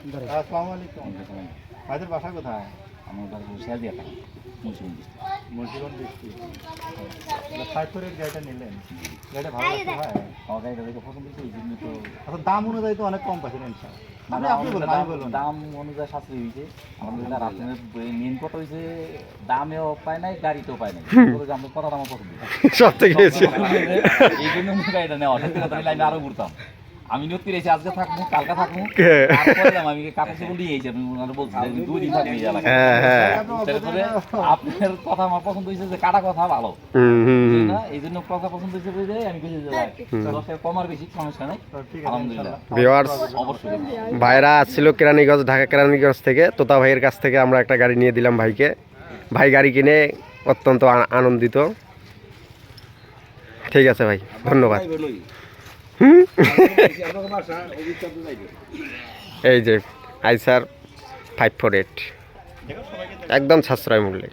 আসসালামু আলাইকুম। ভাইদের বাসা কোথায়? আমার বাড়ি শেয়াদিয়া থাকা মুন্সিগঞ্জ মুন্সিগঞ্জ ডিস্ট্রিক্ট। 5 গাড়িটা নিলেন, গাড়িটা ভালো লাগছে ভাই? আমার গাড়িটা দেখে পছন্দ হয়েছে, এই জন্য তো আচ্ছা, দাম অনুযায়ী তো অনেক কম পাচ্ছেন ইনশাআল্লাহ। আপনি বলুন, আমি বলুন। দাম অনুযায়ী সাশ্রয় হয়েছে আলহামদুলিল্লাহ। আপনার মেন কথা হয়েছে দামেও পায় নাই, গাড়িতেও পায় নাই, আমার কথা আমার পছন্দ সব থেকে বেশি। এই জন্য আমি গাড়িটা নেওয়া। সত্যি কথা বললে আমি আরো ঘুরতাম। আমি নিয়োগ পেরেছি, আজকে থাকবো কালকে থাকবো, তারপরে আমি কাপড় চোপড় নিয়ে এসেছি। আপনি ওনারা বলছেন 2 দিন থাকবে এই এলাকায়। তারপরে আপনার কথা আমার পছন্দ হয়েছে যে কাটা কথা ভালো না, এই জন্য কথা পছন্দ হয়েছে বুঝে আমি বুঝে যাই কমার বেশি সমস্যা নেই আলহামদুলিল্লাহ। ভিউয়ার্স, অবশ্যই ভাইরা আসছিল কেরানীগঞ্জ, ঢাকা কেরানীগঞ্জ থেকে। তোতা ভাইয়ের কাছ থেকে আমরা একটা গাড়ি নিয়ে দিলাম ভাইকে। ভাই গাড়ি কিনে অত্যন্ত আনন্দিত। ঠিক আছে ভাই, ধন্যবাদ। এই যে আইসার 548 একদম সাশ্রয় মূল্যে।